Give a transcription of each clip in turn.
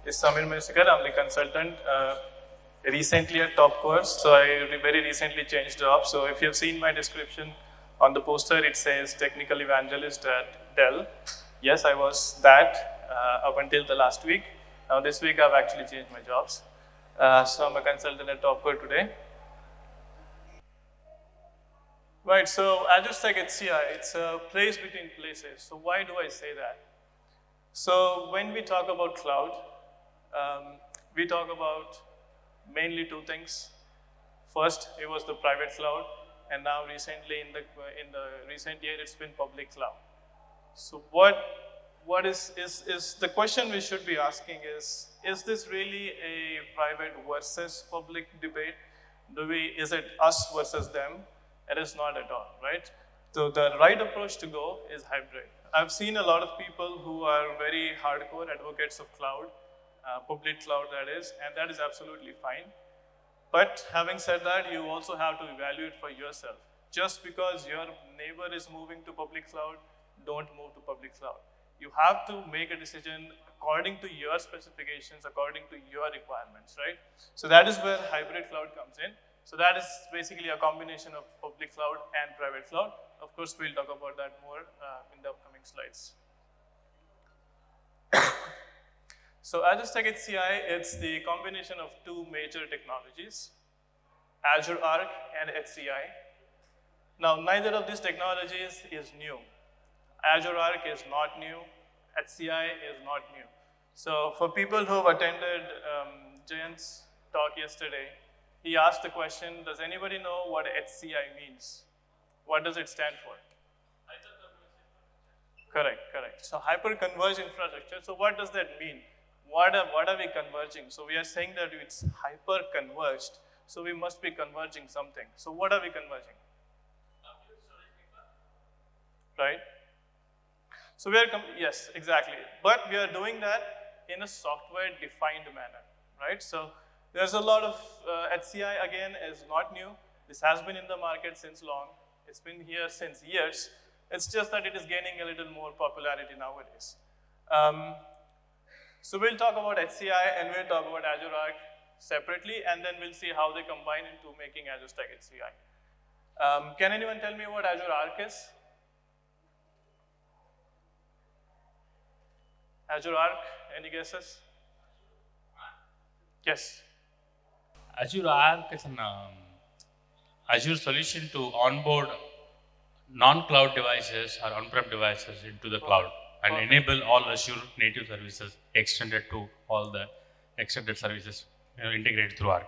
is Mhaisekar. I'm the consultant. Recently at Top Course, so I very recently changed jobs. So if you have seen my description on the poster, it says technical evangelist at Dell. Yes, I was that up until the last week. Now this week I've actually changed my jobs. So I'm a consultant at Top Course today. Right, so Azure Stack HCI, it's a place between places. So why do I say that? So when we talk about cloud, we talk about mainly two things. First, it was the private cloud, and now recently in the recent year, it's been public cloud. So what is the question we should be asking is this really a private versus public debate? Is it us versus them? It is not at all, right? So the right approach to go is hybrid. I've seen a lot of people who are very hardcore advocates of cloud, public cloud that is, and that is absolutely fine. But having said that, you also have to evaluate for yourself. Just because your neighbor is moving to public cloud, don't move to public cloud. You have to make a decision according to your specifications, according to your requirements, right? So that is where hybrid cloud comes in. So that is basically a combination of public cloud and private cloud. Of course, we'll talk about that more in the upcoming slides. So Azure Stack HCI, it's the combination of two major technologies, Azure Arc and HCI. Now, neither of these technologies is new. Azure Arc is not new, HCI is not new. So for people who have attended Jayant's talk yesterday, he asked the question, does anybody know what HCI means? What does it stand for? Correct. So hyper-converged infrastructure. So what does that mean? What are we converging? So we are saying that it's hyper-converged, so we must be converging something. So what are we converging? Right? So we are, yes, exactly. But we are doing that in a software-defined manner, right? So there's a lot of, HCI again is not new. This has been in the market since long. It's been here since years. It's just that it is gaining a little more popularity nowadays. So we'll talk about HCI and we'll talk about Azure Arc separately, and then we'll see how they combine into making Azure Stack HCI. Can anyone tell me what Azure Arc is? Azure Arc, any guesses? Yes. Azure Arc is an Azure solution to onboard non-cloud devices or on-prem devices into the cloud and enable all Azure native services extended to all the extended services integrated through Arc.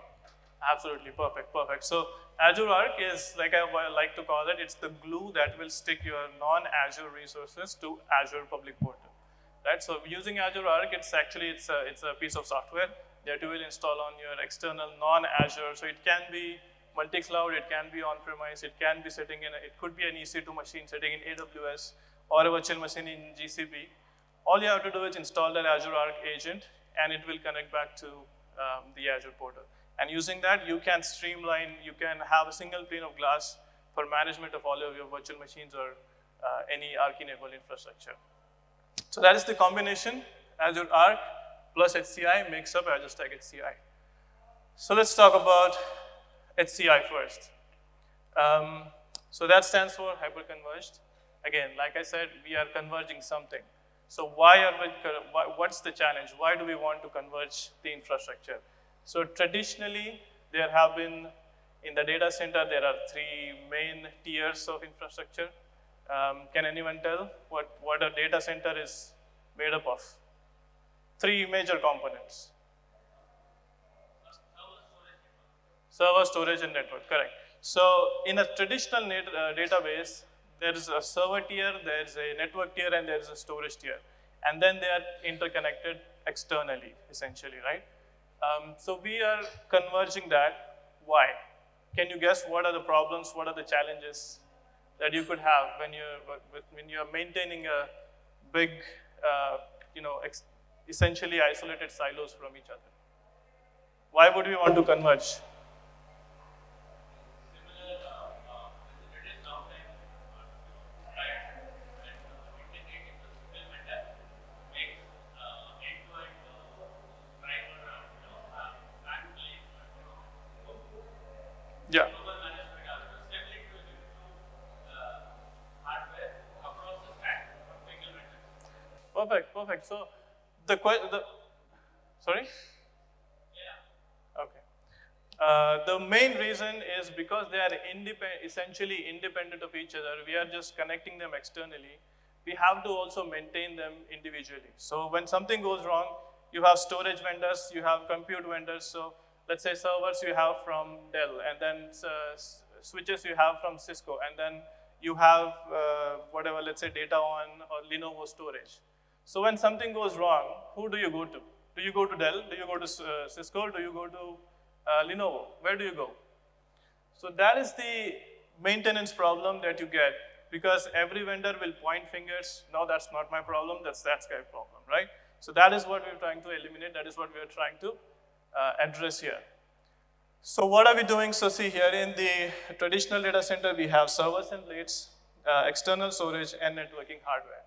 Absolutely, perfect. So Azure Arc is, like I like to call it, it's the glue that will stick your non-Azure resources to Azure Public Portal. Right? So using Azure Arc, it's a piece of software that you will install on your external non-Azure. So it can be multi-cloud, it can be on-premise, it can be sitting in, it could be an EC2 machine sitting in AWS or a virtual machine in GCP. All you have to do is install that Azure Arc agent and it will connect back to the Azure portal. And using that, you can streamline, you can have a single pane of glass for management of all of your virtual machines or any Arc-enabled infrastructure. So that is the combination. Azure Arc plus HCI makes up Azure Stack HCI. So let's talk about HCI first. So that stands for hyperconverged. Again, like I said, we are converging something. So what's the challenge? Why do we want to converge the infrastructure? So traditionally, there have been, in the data center, there are three main tiers of infrastructure. Can anyone tell what a data center is made up of? Three major components. Server, storage, and network, correct. So in a traditional database, there is a server tier, there is a network tier, and there is a storage tier. And then they are interconnected externally, essentially, right? So we are converging that. Why? Can you guess what are the problems, what are the challenges that you could have when you're maintaining a big, essentially isolated silos from each other? Why would we want to converge? Perfect, perfect. So sorry? Okay. The main reason is because they are essentially independent of each other. We are just connecting them externally. We have to also maintain them individually. So when something goes wrong, you have storage vendors, you have compute vendors. So let's say servers you have from Dell, and then switches you have from Cisco, and then you have whatever, let's say Data-On or Lenovo storage. So when something goes wrong, who do you go to? Do you go to Dell? Do you go to Cisco? Do you go to Lenovo? Where do you go? So that is the maintenance problem that you get, because every vendor will point fingers. No, that's not my problem. That's that guy's problem, right? So that is what we're trying to eliminate. That is what we're trying to address here. So what are we doing? So see here in the traditional data center, we have servers and blades, external storage, and networking hardware.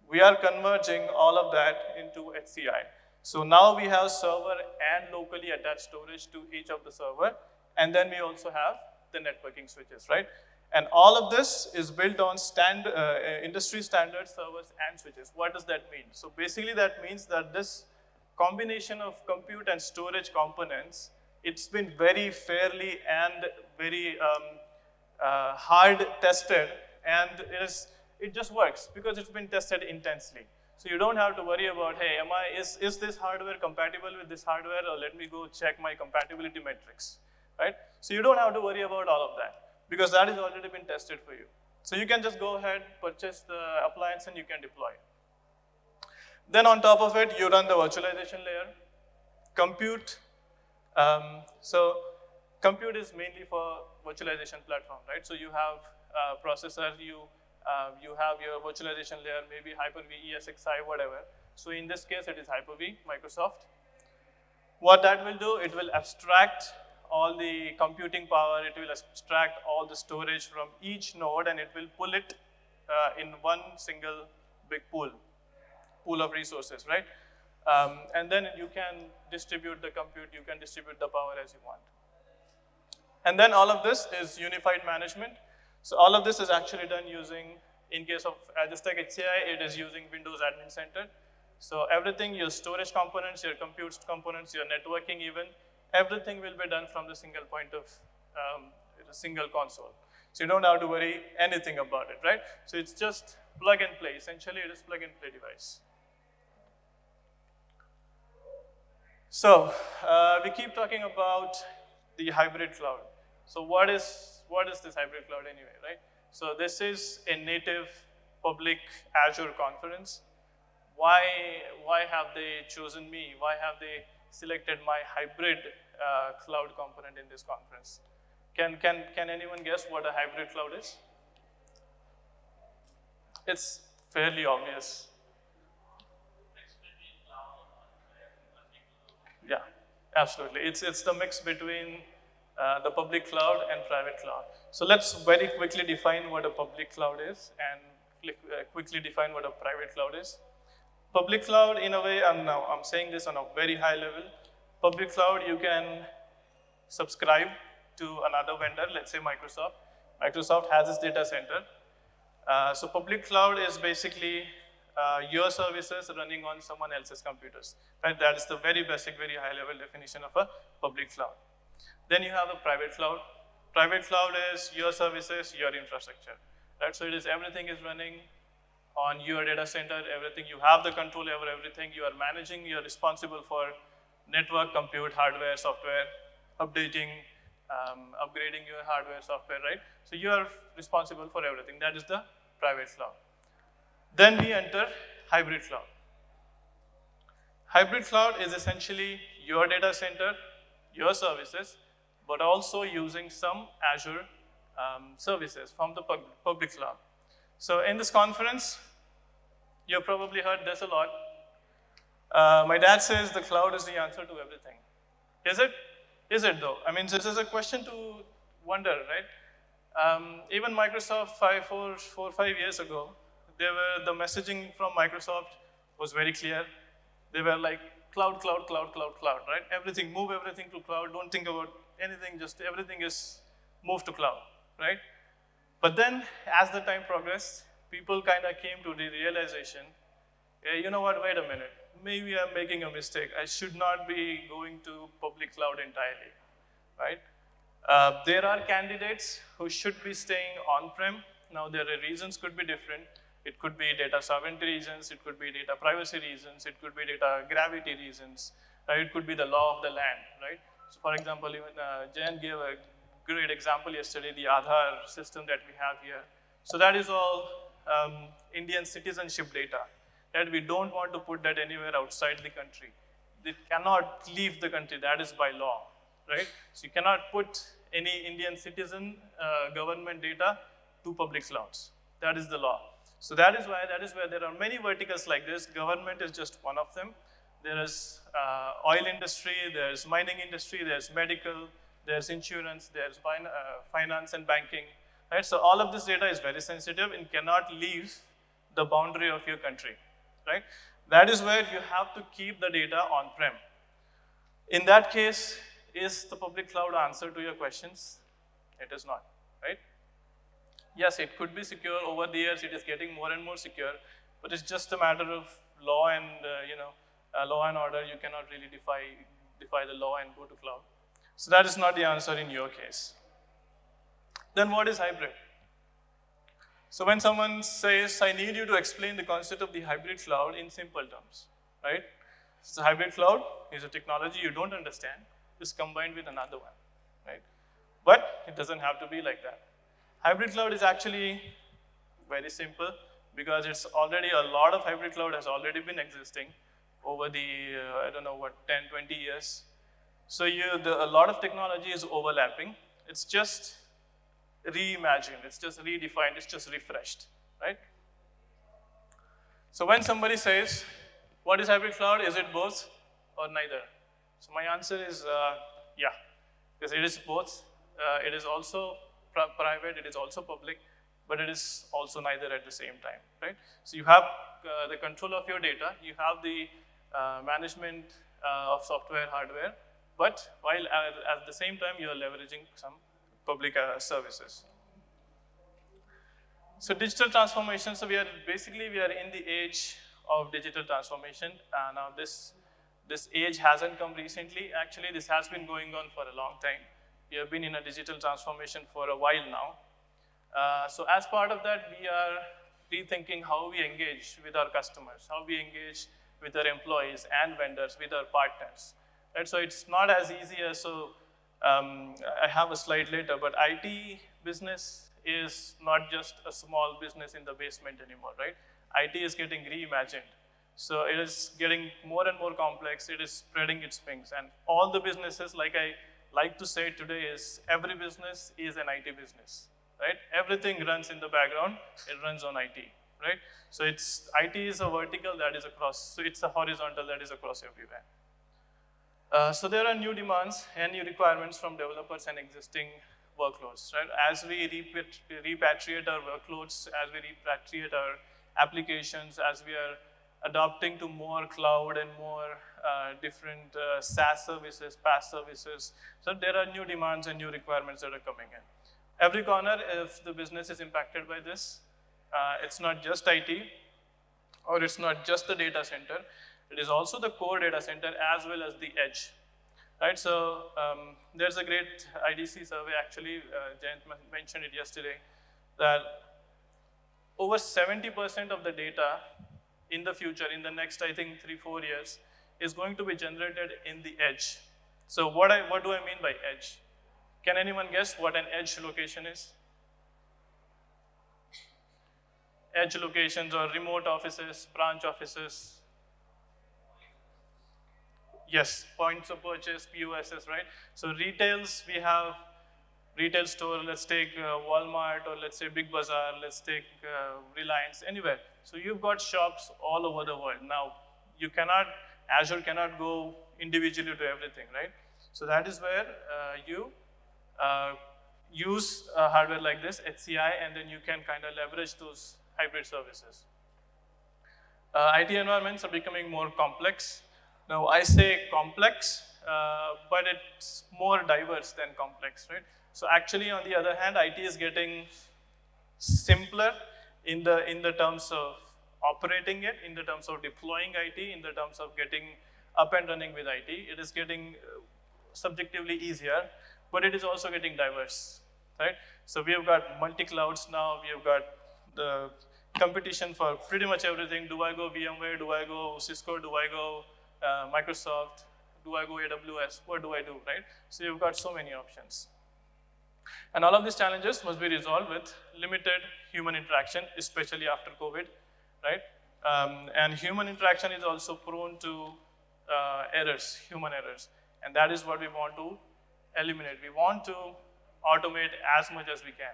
We are converging all of that into HCI. So now we have server and locally attached storage to each of the server, and then we also have the networking switches, right? And all of this is built on industry standard servers and switches. What does that mean? So basically that means that this combination of compute and storage components, it's been very fairly and very hard tested, and it just works because it's been tested intensely. So you don't have to worry about, hey, is this hardware compatible with this hardware, or let me go check my compatibility metrics, right? So you don't have to worry about all of that, because that has already been tested for you. So you can just go ahead, purchase the appliance, and you can deploy it. Then on top of it, you run the virtualization layer, compute. So compute is mainly for virtualization platform, right? So you have processor, you have your virtualization layer, maybe Hyper-V, ESXi, whatever. So in this case, it is Hyper-V, Microsoft. What that will do, it will abstract all the computing power, it will abstract all the storage from each node, and it will pull it in one single big pool of resources, right? And then you can distribute the compute, you can distribute the power as you want. And then all of this is unified management. So all of this is actually done using, in case of Azure Stack HCI, it is using Windows Admin Center. So everything, your storage components, your compute components, your networking even, everything will be done from the single point of the single console. So you don't have to worry anything about it, right? So it's just plug and play. Essentially, it is plug and play device. So we keep talking about the hybrid cloud. So what is this hybrid cloud anyway, right? So this is a native public Azure conference. Why have they chosen me? Why have they selected my hybrid cloud component in this conference? Can anyone guess what a hybrid cloud is? It's fairly obvious. Yeah, absolutely. It's the mix between the public cloud and private cloud. So let's very quickly define what a public cloud is, and quickly define what a private cloud is. Public cloud, in a way, I'm saying this on a very high level. Public cloud, you can subscribe to another vendor, let's say Microsoft. Microsoft has its data center. So public cloud is basically your services running on someone else's computers. Right? That is the very basic, very high level definition of a public cloud. Then you have a private cloud. Private cloud is your services, your infrastructure. Right? So it is everything is running on your data center, everything. You have the control over everything. You are managing, you're responsible for network, compute, hardware, software, updating, upgrading your hardware, software, right? So you are responsible for everything. That is the private cloud. Then we enter hybrid cloud. Hybrid cloud is essentially your data center, your services, but also using some Azure services from the public cloud. So in this conference, you've probably heard this a lot. My dad says the cloud is the answer to everything. Is it? Is it though? I mean, this is a question to wonder, right? Even Microsoft 4 or 5 years ago, the messaging from Microsoft was very clear. They were like, cloud, cloud, cloud, cloud, cloud, right? Everything, move everything to cloud. Don't think about anything, just everything is moved to cloud, right? But then, as the time progressed, people kind of came to the realization you know what, wait a minute. Maybe I'm making a mistake. I should not be going to public cloud entirely, right? There are candidates who should be staying on-prem. Now, their reasons could be different. It could be data sovereignty reasons, it could be data privacy reasons, it could be data gravity reasons, right? It could be the law of the land, right? So, for example, even Jan gave a great example yesterday, the Aadhaar system that we have here. So that is all Indian citizenship data, that we don't want to put that anywhere outside the country. It cannot leave the country, that is by law, right? So you cannot put any Indian citizen government data to public clouds. That is the law. So that is where there are many verticals like this. Government is just one of them. There is oil industry, there's mining industry, there's medical, there's insurance, there's finance and banking, right? So all of this data is very sensitive and cannot leave the boundary of your country, right? That is where you have to keep the data on-prem. In that case, is the public cloud answer to your questions? It is not, right? Yes, it could be secure. Over the years, it is getting more and more secure, but it's just a matter of law and, law and order. You cannot really defy the law and go to cloud. So that is not the answer in your case. Then what is hybrid? So when someone says, I need you to explain the concept of the hybrid cloud in simple terms, right? So hybrid cloud is a technology you don't understand, is combined with another one, right? But it doesn't have to be like that. Hybrid cloud is actually very simple because it's already, a lot of hybrid cloud has already been existing over the, 10, 20 years. So a lot of technology is overlapping. It's just reimagined, it's just redefined, it's just refreshed, right? So when somebody says, what is hybrid cloud? Is it both or neither? So my answer is, yeah, because it is both. It is also private, it is also public, but it is also neither at the same time, right? So you have the control of your data, you have the management of software, hardware, but while at the same time you are leveraging some public services. So digital transformation, so we are in the age of digital transformation. Now this age hasn't come recently. Actually, this has been going on for a long time. We have been in a digital transformation for a while now. So as part of that, we are rethinking how we engage with our customers, how we engage with our employees and vendors, with our partners. Right? So it's not as easy as, I have a slide later, but IT business is not just a small business in the basement anymore, right? IT is getting reimagined. So it is getting more and more complex, it is spreading its wings. And all the businesses, like I like to say today, is every business is an IT business, right? Everything runs in the background, it runs on IT, right? So IT is a vertical that is across, so it's a horizontal that is across everywhere. So there are new demands and new requirements from developers and existing workloads, right? As we repatriate our workloads, as we repatriate our applications, as we are adopting to more cloud and more different SaaS services, PaaS services, so there are new demands and new requirements that are coming in. Every corner, if the business is impacted by this, it's not just IT, or it's not just the data center, it is also the core data center as well as the edge, right? So there's a great IDC survey, actually, Jayant mentioned it yesterday, that over 70% of the data in the future, in the next, I think, 3-4 years, is going to be generated in the edge. So what do I mean by edge? Can anyone guess what an edge location is? Edge locations or remote offices, branch offices. Yes, points of purchase, POSs, right? So retails, we have retail store, let's take Walmart, or let's say Big Bazaar, let's take Reliance, anywhere. So you've got shops all over the world. Now, Azure cannot go individually to everything, right? So that is where you use hardware like this, HCI, and then you can kind of leverage those hybrid services. IT environments are becoming more complex. Now, I say complex, but it's more diverse than complex, right? So actually, on the other hand, IT is getting simpler in the terms of operating it, in the terms of deploying IT, in the terms of getting up and running with IT. It is getting subjectively easier, but it is also getting diverse, right? So we have got multi-clouds now. We have got the competition for pretty much everything. Do I go VMware? Do I go Cisco? Do I go Microsoft? Do I go AWS? What do I do, right? So you've got so many options. And all of these challenges must be resolved with limited human interaction, especially after COVID, right? And human interaction is also prone to errors, human errors. And that is what we want to eliminate. We want to automate as much as we can.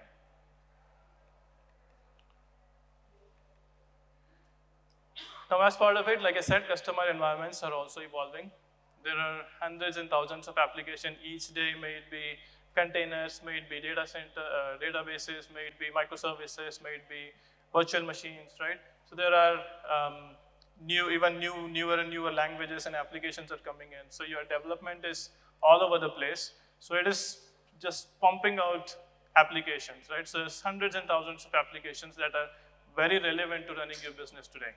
Now, as part of it, like I said, customer environments are also evolving. There are hundreds and thousands of applications each day, may it be containers, may it be data center, databases, may it be microservices, may it be virtual machines, right? So there are newer and newer languages and applications are coming in. So your development is all over the place. So it is just pumping out applications, right? So there's hundreds and thousands of applications that are very relevant to running your business today.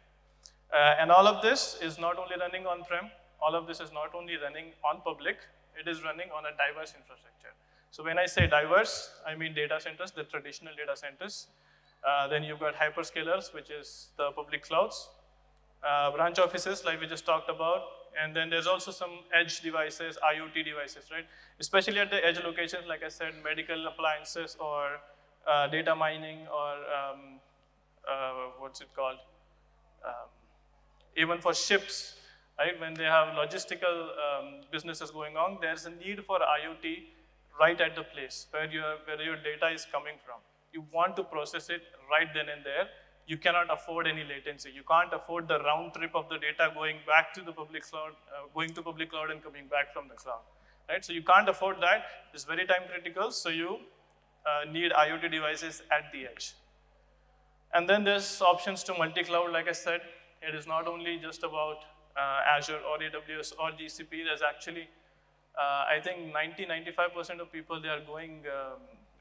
And all of this is not only running on-prem, all of this is not only running on public, it is running on a diverse infrastructure. So when I say diverse, I mean data centers, the traditional data centers. Then you've got hyperscalers, which is the public clouds, branch offices, like we just talked about, and then there's also some edge devices, IoT devices, right? Especially at the edge locations, like I said, medical appliances or data mining or what's it called? Even for ships, right? When they have logistical businesses going on, there's a need for IoT right at the place where your data is coming from. You want to process it right then and there. You cannot afford any latency. You can't afford the round trip of the data going back to the public cloud, going to public cloud and coming back from the cloud, right? So you can't afford that. It's very time critical, so you need IoT devices at the edge. And then there's options to multi-cloud, like I said. It is not only just about Azure or AWS or GCP. There's actually, I think 95% of people, they are going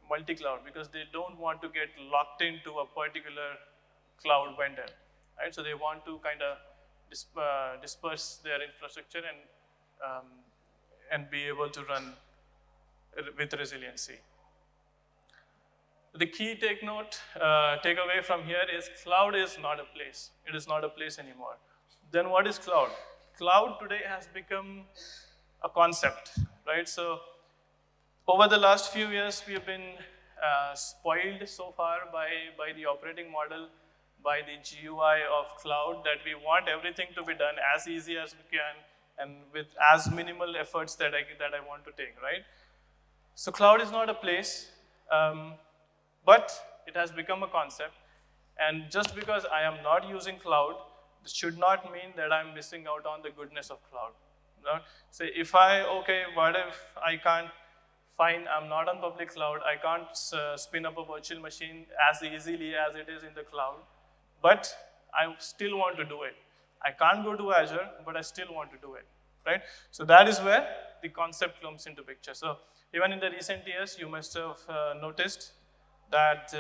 multi-cloud because they don't want to get locked into a particular cloud vendor, right? So they want to kind of disperse their infrastructure and be able to run with resiliency. The key takeaway from here is cloud is not a place. It is not a place anymore. Then what is cloud? Cloud today has become a concept, right? So over the last few years, we have been spoiled so far by the operating model, by the GUI of cloud, that we want everything to be done as easy as we can and with as minimal efforts that I want to take, right? So cloud is not a place, but it has become a concept. And just because I am not using cloud, this should not mean that I'm missing out on the goodness of cloud. No? So if what if I can't, fine, I'm not on public cloud, I can't spin up a virtual machine as easily as it is in the cloud, but I still want to do it. I can't go to Azure, but I still want to do it, right? So that is where the concept comes into picture. So even in the recent years, you must have noticed that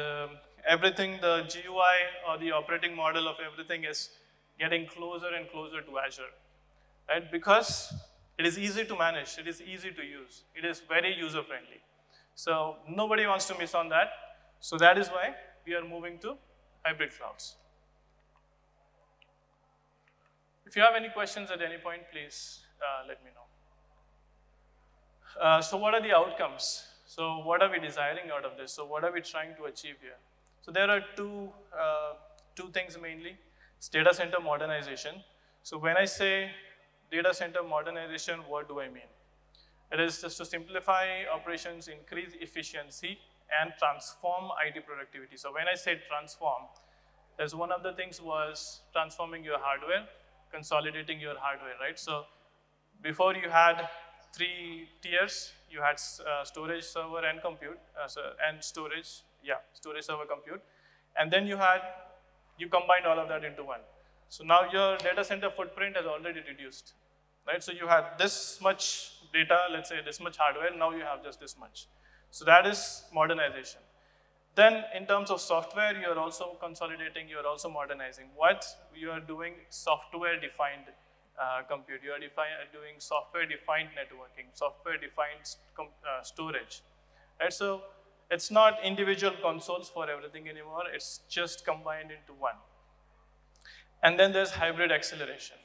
everything, the GUI or the operating model of everything is getting closer and closer to Azure, right? Because it is easy to manage, it is easy to use, it is very user-friendly. So nobody wants to miss on that. So that is why we are moving to hybrid clouds. If you have any questions at any point, please let me know. So what are the outcomes? So what are we desiring out of this? So what are we trying to achieve here? So there are two things mainly. It's data center modernization. So when I say data center modernization, what do I mean? It is just to simplify operations, increase efficiency, and transform IT productivity. So when I say transform, there's one of the things was transforming your hardware, consolidating your hardware, right? So before you had 3 tiers, you had storage, server, and compute, storage server, compute, and then you combined all of that into one. So now your data center footprint has already reduced, right? So you had this much data, let's say this much hardware, now you have just this much. So that is modernization. Then in terms of software, you're also consolidating, you're also modernizing. What you are doing software-defined compute. You are doing software-defined networking, software-defined storage. Right? So it's not individual consoles for everything anymore. It's just combined into one. And then there's hybrid acceleration.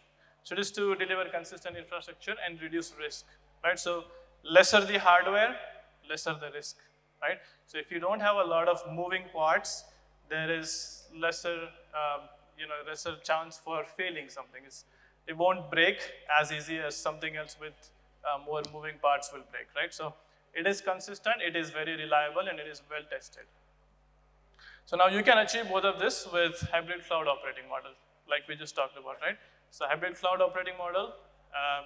So it is to deliver consistent infrastructure and reduce risk. Right? So lesser the hardware, lesser the risk. Right? So if you don't have a lot of moving parts, there is lesser, lesser chance for failing something. It won't break as easy as something else with more moving parts will break, right? So it is consistent, it is very reliable, and it is well tested. So now you can achieve both of this with hybrid cloud operating model, like we just talked about, right? So hybrid cloud operating model,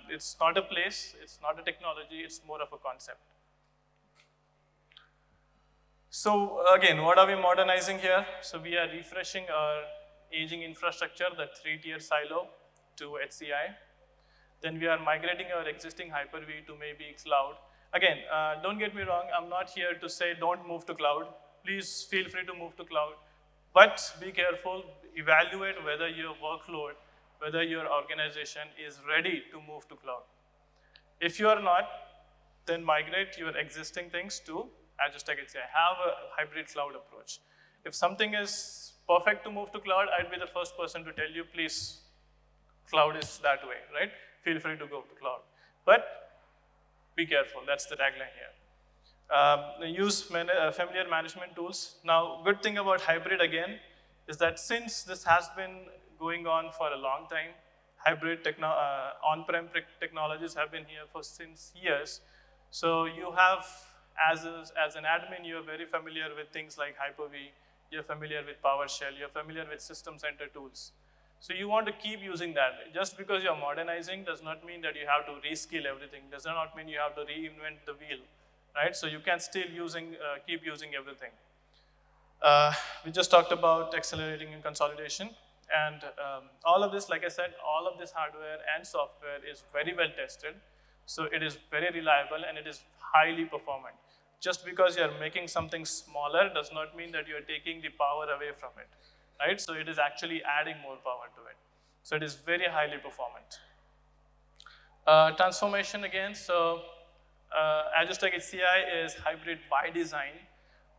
it's not a place, it's not a technology, it's more of a concept. So again, what are we modernizing here? So we are refreshing our aging infrastructure, the 3-tier silo, to HCI. Then we are migrating our existing Hyper-V to maybe cloud. Again, don't get me wrong, I'm not here to say don't move to cloud. Please feel free to move to cloud. But be careful, evaluate whether your workload, whether your organization is ready to move to cloud. If you are not, then migrate your existing things to Azure Stack HCI. Have a hybrid cloud approach. If something is perfect to move to cloud, I'd be the first person to tell you, please, cloud is that way, right? Feel free to go to cloud. But be careful, that's the tagline here. Use familiar management tools. Now, good thing about hybrid again is that since this has been going on for a long time, hybrid on-prem technologies have been here for since years. So you have, as an admin, you're very familiar with things like Hyper-V, you're familiar with PowerShell, you're familiar with System Center tools. So you want to keep using that. Just because you're modernizing does not mean that you have to reskill everything, does not mean you have to reinvent the wheel, right? So you can still keep using everything. We just talked about accelerating and consolidation. And all of this, like I said, all of this hardware and software is very well tested. So it is very reliable and it is highly performant. Just because you're making something smaller does not mean that you're taking the power away from it, right? So it is actually adding more power to it. So it is very highly performant. Transformation again, so Azure Stack HCI is hybrid by design.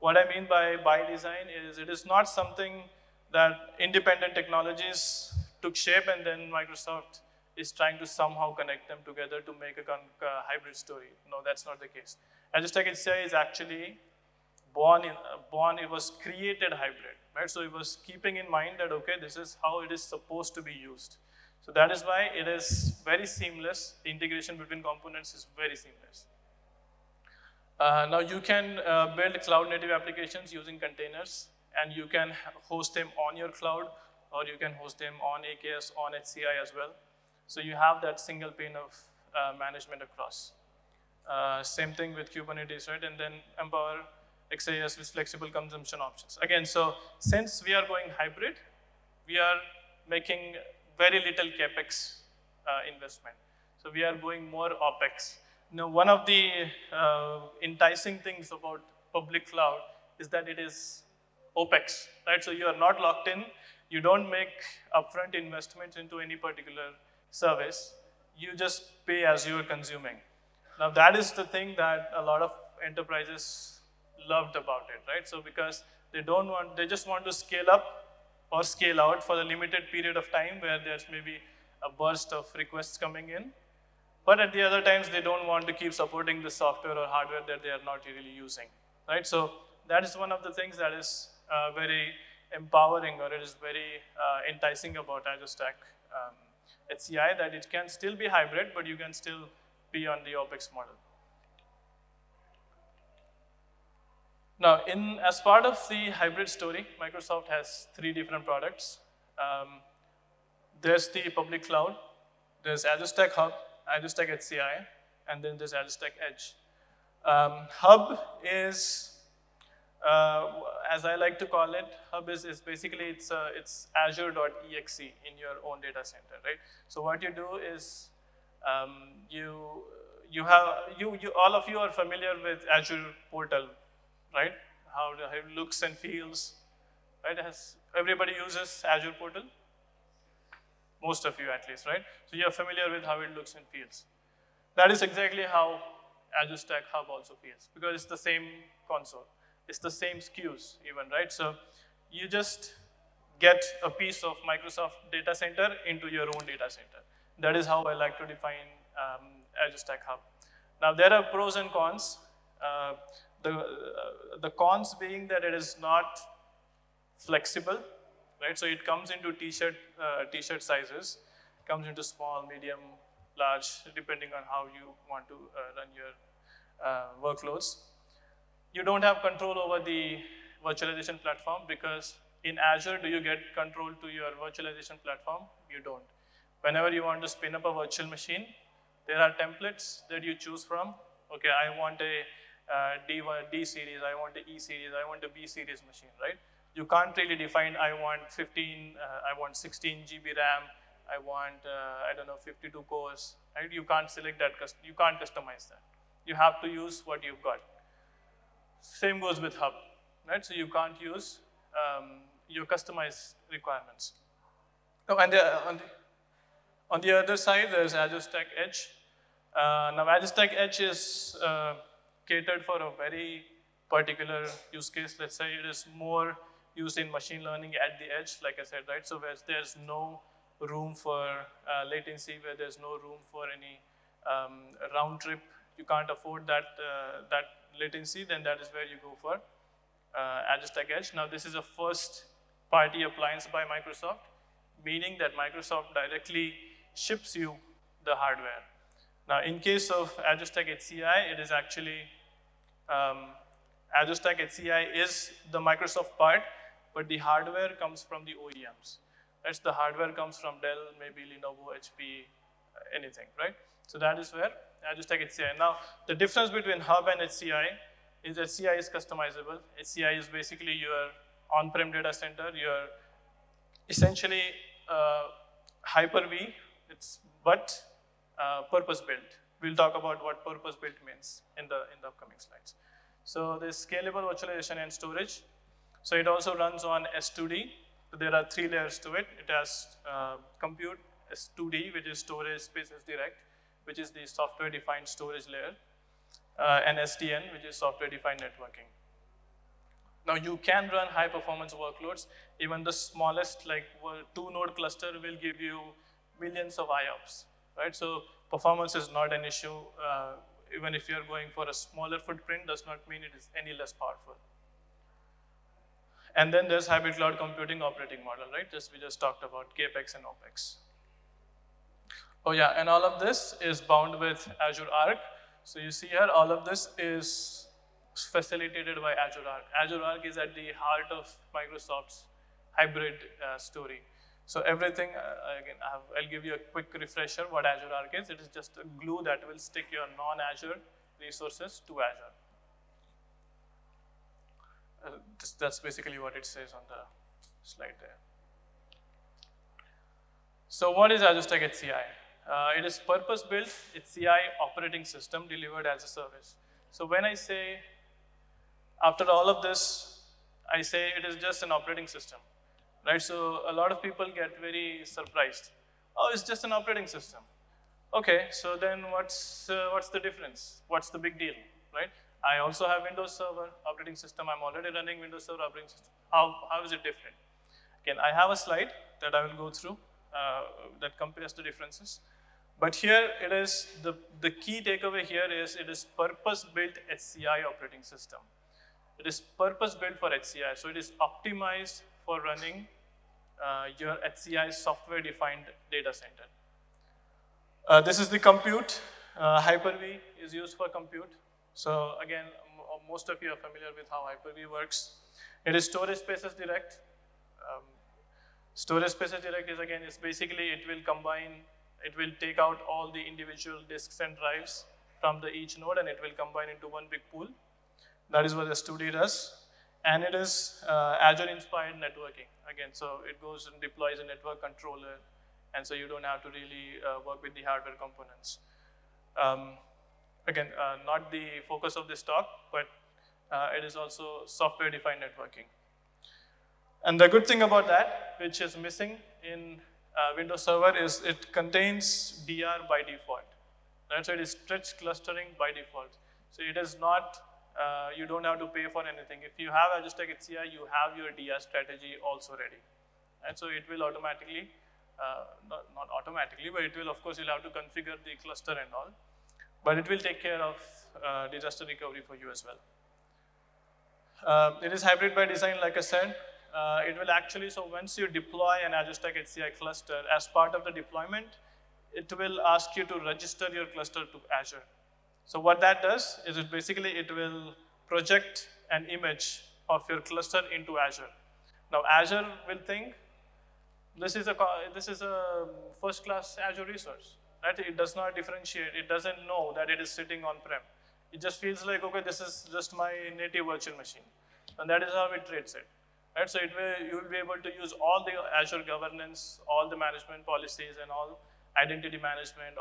What I mean by design is it is not something that independent technologies took shape and then Microsoft is trying to somehow connect them together to make a hybrid story. No, that's not the case. Azure Stack HCI is actually it was created hybrid, right? So it was keeping in mind that, okay, this is how it is supposed to be used. So that is why it is very seamless. The integration between components is very seamless. Now you can build cloud native applications using containers, and you can host them on your cloud, or you can host them on AKS, on HCI as well. So you have that single pane of management across. Same thing with Kubernetes, right? And then empower XAS with flexible consumption options. Again, so since we are going hybrid, we are making very little CapEx investment. So we are going more OpEx. Now, one of the enticing things about public cloud is that it is OpEx, right? So you are not locked in. You don't make upfront investments into any particular service. You just pay as you are consuming. Now, that is the thing that a lot of enterprises loved about it, right? So because they just want to scale up or scale out for a limited period of time where there's maybe a burst of requests coming in. But at the other times, they don't want to keep supporting the software or hardware that they are not really using, right? So that is one of the things that is very empowering, or it is very enticing about Azure Stack HCI, that it can still be hybrid, but you can still be on the OpEx model. Now, as part of the hybrid story, Microsoft has 3 different products. There's the public cloud, there's Azure Stack Hub, Azure Stack HCI, and then there's Azure Stack Edge. Hub is, as I like to call it, Hub is basically it's Azure.exe in your own data center, right? So what you do is all of you are familiar with Azure portal, right? how it looks and feels, right? Everybody uses Azure portal? Most of you at least, right? So you're familiar with how it looks and feels. That is exactly how Azure Stack Hub also feels, because it's the same console. It's the same SKUs even, right? So you just get a piece of Microsoft data center into your own data center. That is how I like to define Azure Stack Hub. Now there are pros and cons. The cons being that it is not flexible, right? So it comes into t-shirt sizes, comes into small, medium, large, depending on how you want to run your workloads. You don't have control over the virtualization platform, because in Azure, do you get control to your virtualization platform? You don't. Whenever you want to spin up a virtual machine, there are templates that you choose from. Okay, I want a D series, I want a E series, I want a B series machine, right? You can't really define, I want 16 GB RAM, I want, I don't know, 52 cores, right? You can't select that, you can't customize that. You have to use what you've got. Same goes with Hub, right? So you can't use your customized requirements. Oh, and on the other side, there's Azure Stack Edge. Now, Azure Stack Edge is catered for a very particular use case. Let's say it is more used in machine learning at the edge, like I said, right? So where there's no room for latency, where there's no room for any round trip, you can't afford that latency, then that is where you go for Azure Stack Edge. Now, this is a first-party appliance by Microsoft, meaning that Microsoft directly ships you the hardware. Now, in case of Azure Stack HCI, it is actually, Azure Stack HCI is the Microsoft part, but the hardware comes from the OEMs. That's the hardware comes from Dell, maybe Lenovo, HP, anything, right? So that is where Azure Stack HCI. Now, the difference between Hub and HCI is HCI is customizable. HCI is basically your on-prem data center, your essentially Hyper-V, but purpose-built. We'll talk about what purpose-built means in the upcoming slides. So there's scalable virtualization and storage. So it also runs on S2D. So there are 3 layers to it. It has compute, S2D, which is storage spaces direct, which is the software-defined storage layer, and SDN, which is software-defined networking. Now you can run high-performance workloads. Even the smallest, like 2-node cluster, will give you millions of IOPS, right? So performance is not an issue. Even if you're going for a smaller footprint, does not mean it is any less powerful. And then there's hybrid cloud computing operating model, right? We just talked about CAPEX and OPEX. Oh yeah, and all of this is bound with Azure Arc. So you see here, all of this is facilitated by Azure Arc. Azure Arc is at the heart of Microsoft's hybrid story. So everything, again, I'll give you a quick refresher what Azure Arc is. It is just a glue that will stick your non-Azure resources to Azure. That's basically what it says on the slide there. So what is Azure Stack HCI? It is purpose-built HCI operating system delivered as a service. So when I say, after all of this, I say it is just an operating system, right? So a lot of people get very surprised. Oh, it's just an operating system. Okay, so then what's the difference? What's the big deal, right? I also have Windows Server operating system. I'm already running Windows Server operating system. How is it different? Again, I have a slide that I will go through that compares the differences. But here it is, the key takeaway here is it is purpose-built HCI operating system. It is purpose-built for HCI. So it is optimized for running your HCI software-defined data center. This is the compute. Hyper-V is used for compute. So again, most of you are familiar with how Hyper-V works. It is storage spaces direct. Storage spaces direct is, again, is basically it will combine, it will take out all the individual disks and drives from each node, and it will combine into one big pool. That is what S2D does. And it is Azure-inspired networking. Again, so it goes and deploys a network controller, and so you don't have to really work with the hardware components. Again, not the focus of this talk, but It is also software-defined networking. And the good thing about that, which is missing in Windows Server, is it contains DR by default. Right? So it is stretched clustering by default. So it is not, you don't have to pay for anything. If you have Azure Stack HCI, you have your DR strategy also ready. And so it will automatically, not automatically, but it will, of course, you'll have to configure the cluster and all. But it will take care of disaster recovery for you as well. It is hybrid by design, like I said. It will actually, so once you deploy an Azure Stack HCI cluster, as part of the deployment, it will ask you to register your cluster to Azure. So what that does is it basically, it will project an image of your cluster into Azure. Now Azure will think, this is a first-class Azure resource, right? It does not differentiate. It doesn't know that it is sitting on-prem. It just feels like, okay, this is just my native virtual machine. And that is how it treats it. Right? So you will be able to use all the Azure governance, all the management policies, and all identity management,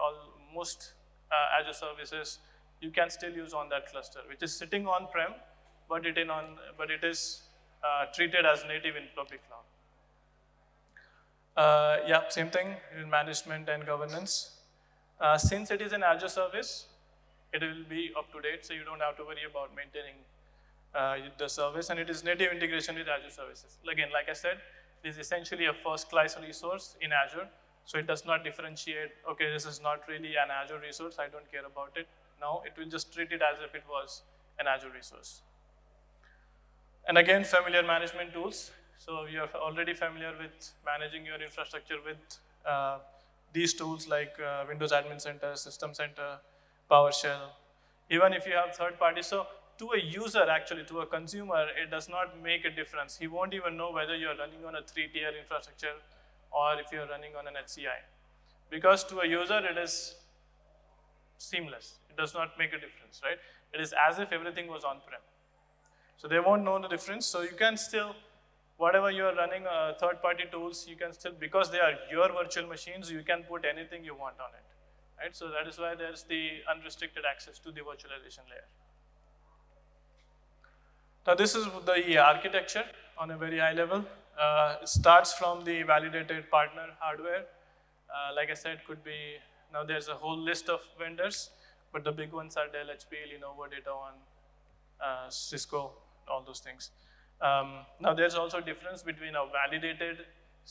most Azure services you can still use on that cluster, which is sitting on-prem, but it is treated as native in public cloud. Yeah, same thing in management and governance. Since it is an Azure service, it will be up to date, so you don't have to worry about maintaining the service, and it is native integration with Azure services. Again, like I said, it is essentially a first-class resource in Azure, so it does not differentiate, okay, this is not really an Azure resource, I don't care about it. No, it will just treat it as if it was an Azure resource. And again, familiar management tools. So you are already familiar with managing your infrastructure with these tools like Windows Admin Center, System Center, PowerShell. Even if you have third parties, so to a user, actually, to a consumer, it does not make a difference. He won't even know whether you're running on a 3-tier infrastructure or if you're running on an HCI. Because to a user, it is seamless. It does not make a difference, right? It is as if everything was on-prem. So they won't know the difference. So you can still, whatever you're running third-party tools, you can still, because they are your virtual machines, you can put anything you want on it, right? So that is why there's the unrestricted access to the virtualization layer. Now this is the architecture on a very high level. It starts from the validated partner hardware. Like I said, could be, now there's a whole list of vendors, but the big ones are Dell, HP, Lenovo, DataOne, Cisco, all those things. Now there's also a difference between a validated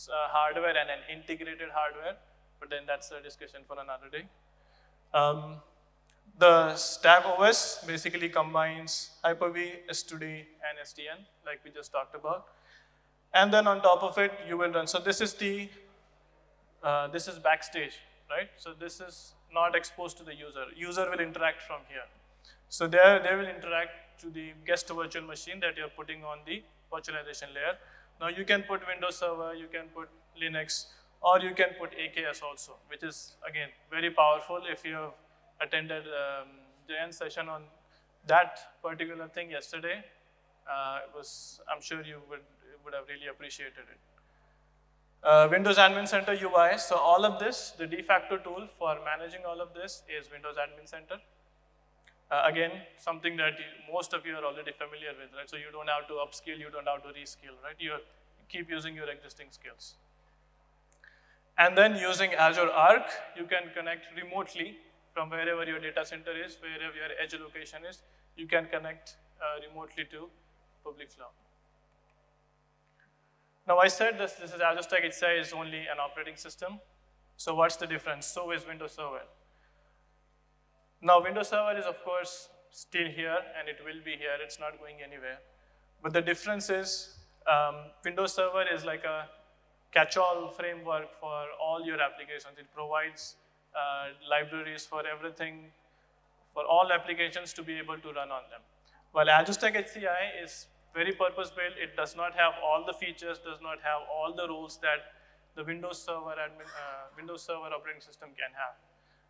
hardware and an integrated hardware, but then that's a discussion for another day. The Stack OS basically combines Hyper-V, S2D, and SDN, like we just talked about. And then on top of it, you will run. So this is backstage, right? So this is not exposed to the user. User will interact from here. So they will interact to the guest virtual machine that you're putting on the virtualization layer. Now you can put Windows Server, you can put Linux, or you can put AKS also, which is, again, very powerful. If you have attended Jayan's session on that particular thing yesterday, I'm sure you would have really appreciated it. Windows Admin Center UI, so all of this, the de facto tool for managing all of this is Windows Admin Center. Again, something that most of you are already familiar with, right? So you don't have to upskill, you don't have to reskill, right? You keep using your existing skills. And then using Azure Arc, you can connect remotely from wherever your data center is, wherever your edge location is, you can connect remotely to public cloud. Now I said this is Azure Stack HCI is only an operating system. So what's the difference? So is Windows Server. Now Windows Server is of course still here and it will be here, it's not going anywhere. But the difference is Windows Server is like a catch-all framework for all your applications. It provides libraries for everything, for all applications to be able to run on them. While Azure Stack HCI is very purpose-built, it does not have all the features, does not have all the roles that the Windows Server operating system can have.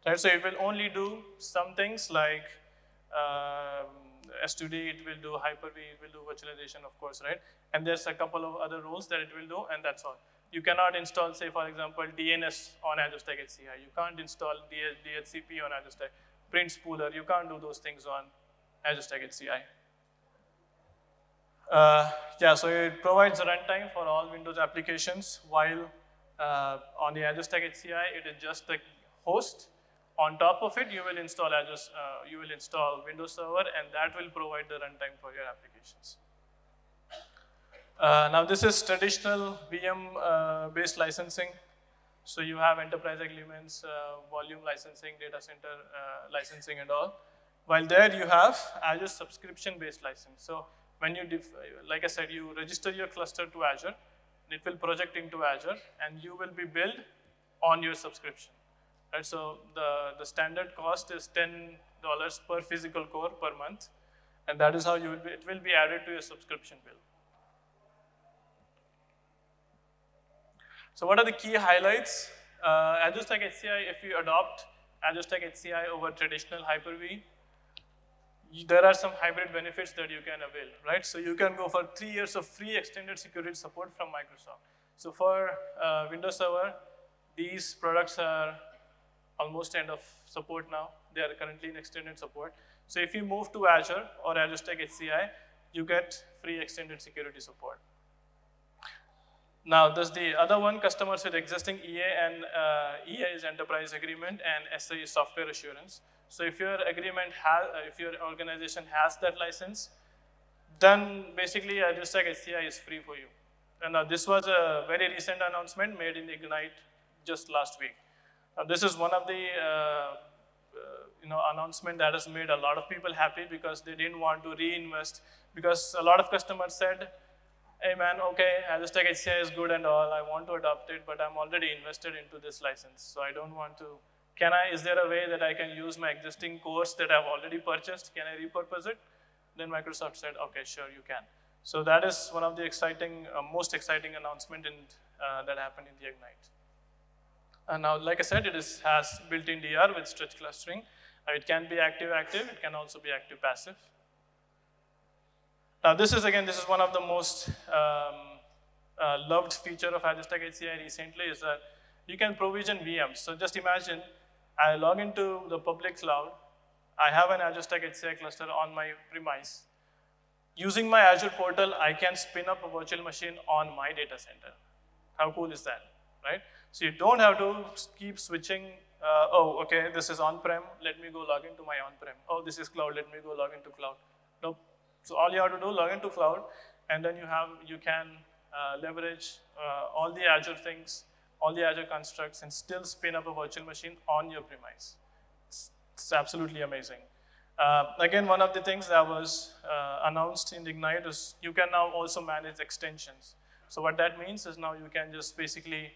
Right? So it will only do some things like S2D, it will do Hyper-V, it will do virtualization, of course, right? And there's a couple of other roles that it will do, and that's all. You cannot install, say, for example, DNS on Azure Stack HCI. You can't install DHCP on Azure Stack. Print spooler, you can't do those things on Azure Stack HCI. Yeah, so it provides runtime for all Windows applications, while on the Azure Stack HCI, it is just the host. On top of it, you will install Windows Server, and that will provide the runtime for your applications. Now, this is traditional VM-based licensing. So you have enterprise agreements, volume licensing, data center licensing, and all. While there, you have Azure subscription-based license. So when you, like I said, you register your cluster to Azure, it will project into Azure, and you will be billed on your subscription. Right? So the standard cost is $10 per physical core per month, and that is how it will be added to your subscription bill. So what are the key highlights? Azure Stack HCI, if you adopt Azure Stack HCI over traditional Hyper-V, there are some hybrid benefits that you can avail, right? So you can go for 3 years of free extended security support from Microsoft. So for Windows Server, these products are almost end of support now. They are currently in extended support. So if you move to Azure or Azure Stack HCI, you get free extended security support. Now, there's the other one, customers with existing EA, and EA is enterprise agreement, and SA is software assurance. So if your agreement if your organization has that license, then basically Azure Stack HCI is free for you. And this was a very recent announcement made in Ignite just last week. This is one of the announcement that has made a lot of people happy because they didn't want to reinvest, because a lot of customers said, hey man, okay, Azure Stack HCI is good and all, I want to adopt it, but I'm already invested into this license, so I don't want to. Is there a way that I can use my existing course that I've already purchased? Can I repurpose it? Then Microsoft said, okay, sure, you can. So that is one of the most exciting announcement that happened in the Ignite. And now, like I said, it has built-in DR with stretch clustering. It can be active-active, it can also be active-passive. Now this is one of the most loved feature of Azure Stack HCI recently, is that you can provision VMs. So just imagine, I log into the public cloud, I have an Azure Stack HCI cluster on my premise. Using my Azure portal, I can spin up a virtual machine on my data center. How cool is that, right? So you don't have to keep switching, oh, okay, this is on-prem, let me go log into my on-prem. Oh, this is cloud, let me go log into cloud. Nope. So all you have to do, log into cloud, and then you can leverage all the Azure things, all the Azure constructs, and still spin up a virtual machine on your premise. It's absolutely amazing. Again, one of the things that was announced in Ignite is you can now also manage extensions. So what that means is now you can just basically,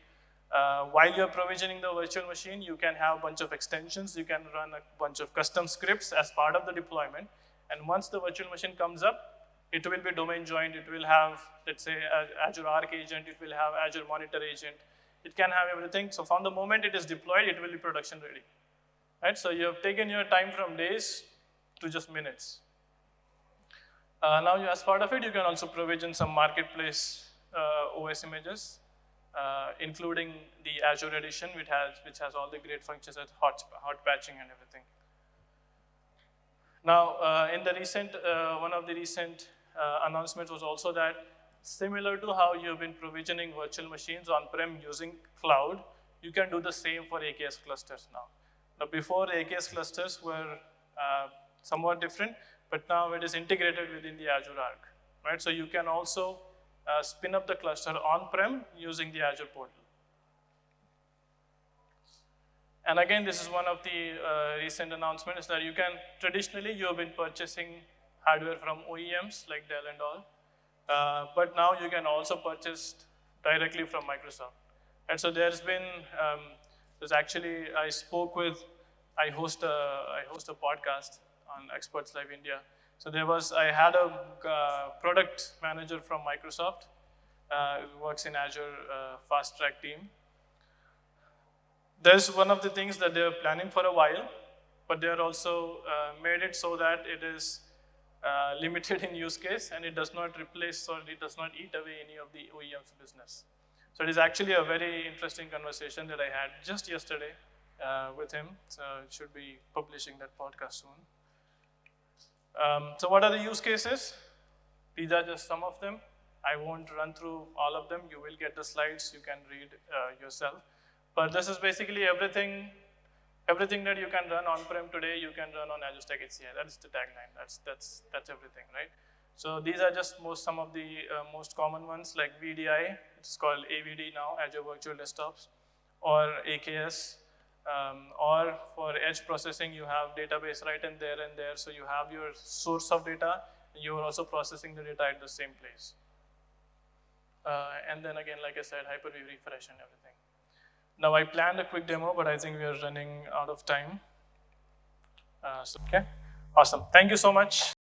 while you're provisioning the virtual machine, you can have a bunch of extensions, you can run a bunch of custom scripts as part of the deployment, and once the virtual machine comes up, it will be domain joined, it will have, let's say, Azure Arc agent, it will have Azure Monitor agent, it can have everything. So from the moment it is deployed, it will be production ready. Right? So you have taken your time from days to just minutes. Now, as part of it, you can also provision some marketplace OS images, including the Azure edition, which has all the great functions as hot patching and everything. Now, in the recent, one of the recent announcements was also that similar to how you've been provisioning virtual machines on-prem using cloud, you can do the same for AKS clusters now. Now, before, AKS clusters were somewhat different, but now it is integrated within the Azure Arc, right? So you can also spin up the cluster on-prem using the Azure portal. And again, this is one of the recent announcements that you can, traditionally you have been purchasing hardware from OEMs like Dell and all, but now you can also purchase directly from Microsoft. And so there's been, I host a podcast on Experts Live India. So I had a product manager from Microsoft who works in Azure Fast Track team. There's one of the things that they're planning for a while, but they're also made it so that it is limited in use case, and it does not replace or it does not eat away any of the OEM's business. So it is actually a very interesting conversation that I had just yesterday with him. So it should be publishing that podcast soon. So what are the use cases? These are just some of them. I won't run through all of them. You will get the slides. You can read yourself. But this is basically everything that you can run on-prem today, you can run on Azure Stack HCI. That's the tagline. That's everything, right? So these are just some of the most common ones, like VDI. It's called AVD now, Azure Virtual Desktops, or AKS. Or for edge processing, you have database right in there and there. So you have your source of data. You are also processing the data at the same place. And then again, like I said, Hyper-V refresh and everything. Now I planned a quick demo, but I think we are running out of time. Okay, awesome. Thank you so much.